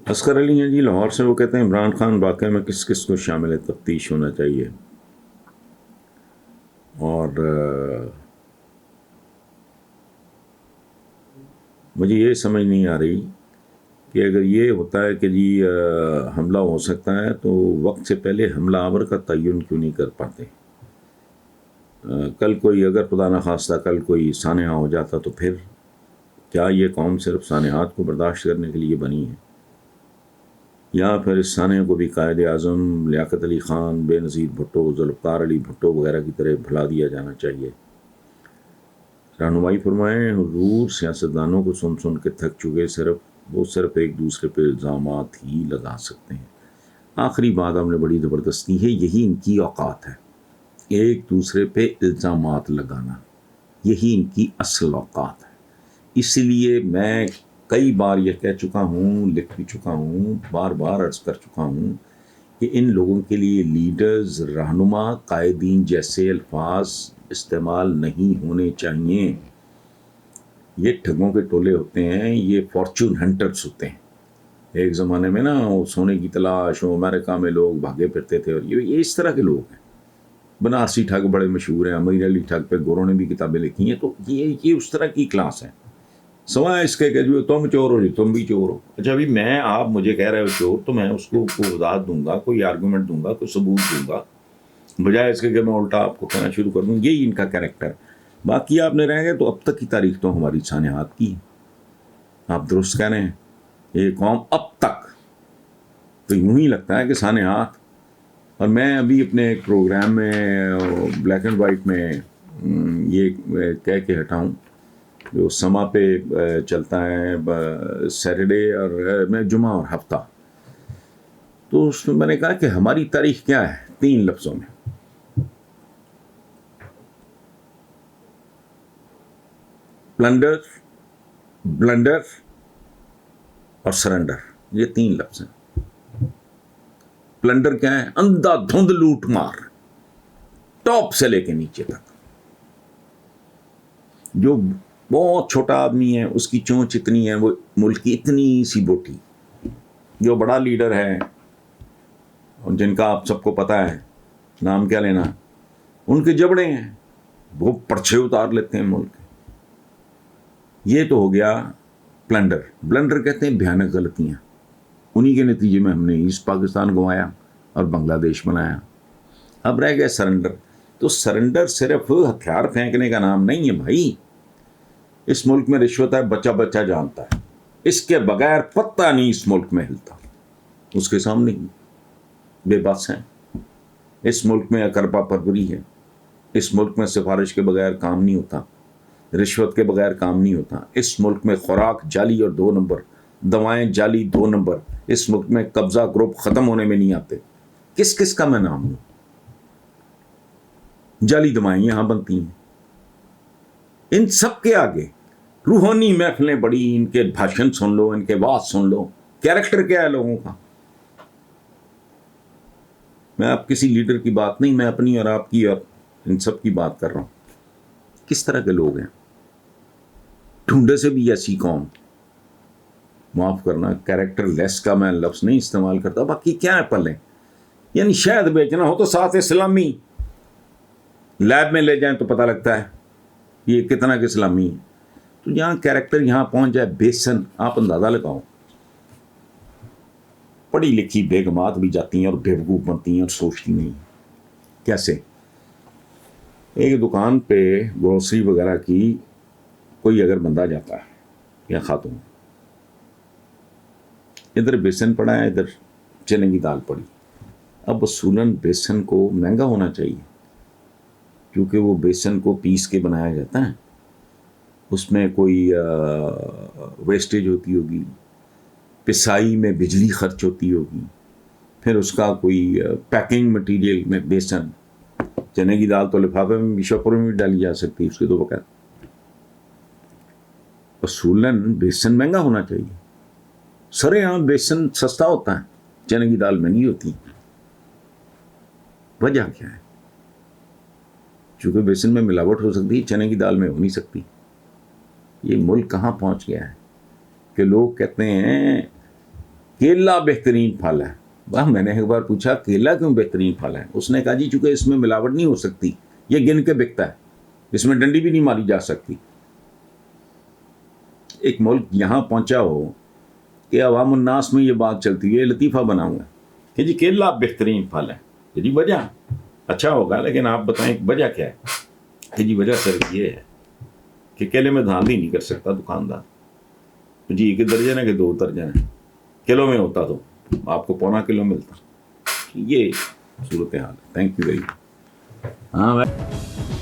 असगर अली हैं जी लाहौर से। वो कहते हैं इमरान खान वाक़े में किस किस को शामिल तफ्तीश होना चाहिए। और मुझे ये समझ नहीं आ रही कि अगर ये होता है कि जी हमला हो सकता है तो वक्त से पहले हमला आवर का तयन क्यों नहीं कर पाते। कल कोई अगर खुदा न खास्ता कल कोई सानहा हो जाता तो फिर क्या ये कौम सिर्फ सानहात को बर्दाश्त करने के लिए बनी है, या फिर इस साने को भी कायद आज़म लियाकत अली ख़ान, बेनज़ीर भुट्टो, जुल्फ़िकार अली भुट्टो वगैरह की तरह भुला दिया जाना चाहिए। रहनुमाई फरमाएँ। हुज़ूर सियासतदानों को सुन सुन के थक चुके, वो सिर्फ एक दूसरे पे इल्ज़ामात ही लगा सकते हैं। आखिरी बात आपने बड़ी ज़बरदस्ती है, यही इनकी औकात है, एक दूसरे पे इल्ज़ामात लगाना, यही इनकी असल औकात है। इसलिए मैं कई बार यह कह चुका हूँ, लिख भी चुका हूँ, बार बार अर्ज़ कर चुका हूँ कि इन लोगों के लिए लीडर्स, रहनुमा, कायदीन जैसे अल्फाज इस्तेमाल नहीं होने चाहिए। ये ठगों के टोले होते हैं, ये फॉर्चून हंटर्स होते हैं। एक ज़माने में ना वो सोने की तलाश, वो अमेरिका में लोग भागे फिरते थे, और ये इस तरह के लोग हैं। बनारसी ठग बड़े मशहूर हैं, अमीर अली ठग पे गोरों ने भी किताबें लिखी हैं। तो ये उस तरह की क्लास है। सवाए इसके कि जो तुम चोर हो जी, तुम भी चोर हो। अच्छा, अभी मैं, आप मुझे कह रहे हो चोर, तो मैं उसको कोई वजाहत दूंगा, कोई आर्गूमेंट दूंगा, कोई सबूत दूंगा, बजाय इसके कि मैं उल्टा आपको कहना शुरू कर दूँ। यही इनका कैरेक्टर। बाकी आपने रह गए तो अब तक की तारीख तो हमारी सानहात की है। आप दुरुस्त कह रहे हैं, ये कौम अब तक तो यूं ही लगता है कि सानहात। और मैं अभी अपने एक प्रोग्राम में ब्लैक एंड वाइट में ये कह के हटा हूँ, जो समा पे चलता है सैटरडे और मैं जुमा और हफ्ता। तो उसमें मैंने कहा कि हमारी तारीख क्या है 3 लफ्ज़ों में: प्लंडर, ब्लंडर और सरेंडर। ये 3 लफ्ज़ हैं। प्लंडर क्या है? अंधाधुंध लूट मार, टॉप से लेके नीचे तक। जो बहुत छोटा आदमी है उसकी चोंच इतनी है, वो मुल्क की इतनी सी बोटी। जो बड़ा लीडर है और जिनका आप सबको पता है, नाम क्या लेना, उनके जबड़े हैं, वो पर्चे उतार लेते हैं मुल्क। ये तो हो गया प्लंडर। ब्लंडर कहते हैं भयानक गलतियां। उन्हीं के नतीजे में हमने ईस्ट पाकिस्तान गंवाया और बांग्लादेश बनाया। अब रह गया सरेंडर। तो सरेंडर सिर्फ हथियार फेंकने का नाम नहीं है भाई। इस मुल्क में रिश्वत है, बच्चा बच्चा जानता है। इसके बगैर पत्ता नहीं इस मुल्क में हिलता। उसके सामने बेबस हैं। इस मुल्क में अकरपा परवरी है। इस मुल्क में सिफारिश के बगैर काम नहीं होता, रिश्वत के बगैर काम नहीं होता। इस मुल्क में खुराक जाली और 2 नंबर, दवाएं जाली 2 नंबर। इस मुल्क में कब्जा ग्रुप खत्म होने में नहीं आते। किस किस का मैं नाम लूं? जाली दवाएं यहां बनती हैं। इन सब के आगे रूहानी महफिलें बड़ी, इनके भाषण सुन लो, इनके बात सुन लो। कैरेक्टर क्या है लोगों का? मैं अब किसी लीडर की बात नहीं, मैं अपनी और आपकी और इन सब की बात कर रहा हूं। किस तरह के लोग हैं? ढूंढे से भी ऐसी कौम। माफ करना, कैरेक्टर लेस का मैं लफ्ज नहीं इस्तेमाल करता। बाकी क्या है पल्ले? यानी शायद बेचना हो तो साथ इस्लामी लैब में ले जाएं तो पता लगता है ये कितना के इस्लामी है। तो जहां कैरेक्टर यहां पहुंच जाए, बेसन, आप अंदाजा लगाओ। पढ़ी लिखी बेगमात भी जाती हैं और बेवकूफ बनती हैं और सोचती नहीं। कैसे? एक दुकान पे ग्रोसरी वगैरह की कोई अगर बंदा जाता है या खातून, इधर बेसन पड़ा है, इधर चने की दाल पड़ी। अब वसूलन बेसन को महंगा होना चाहिए, क्योंकि वो बेसन को पीस के बनाया जाता है, उसमें कोई वेस्टेज होती होगी, पिसाई में बिजली खर्च होती होगी, फिर उसका कोई पैकिंग मटेरियल में बेसन। चने की दाल तो लिफाफे में भी, शक्कर में भी डाली जा सकती है, उसके तो बगैर। वसूलन बेसन महंगा होना चाहिए। सरेआम बेसन सस्ता होता है, चने की दाल महंगी होती है। वजह क्या है? चूंकि बेसन में मिलावट हो सकती है, चने की दाल में हो नहीं सकती। ये मुल्क कहाँ पहुंच गया है कि लोग कहते हैं केला बेहतरीन फल है। वाह, मैंने एक बार पूछा केला क्यों बेहतरीन फल है? उसने कहा जी चूंकि इसमें मिलावट नहीं हो सकती, ये गिन के बिकता है, इसमें डंडी भी नहीं मारी जा सकती। एक मुल्क यहाँ पहुँचा हो कि अवामुन्नास में ये बात चलती है, लतीफ़ा बना हुआ है कि जी केला बेहतरीन फल है। जी वजह अच्छा होगा, लेकिन आप बताएं वजह क्या है? कि जी वजह सिर्फ ये है कि केले में धांधली नहीं कर सकता दुकानदार। तो जी 1 दर्जन है कि 2 दर्जन है, किलो में होता तो आपको पौना किलो मिलता। ये सूरत हाल है। Thank you very much. हाँ भाई।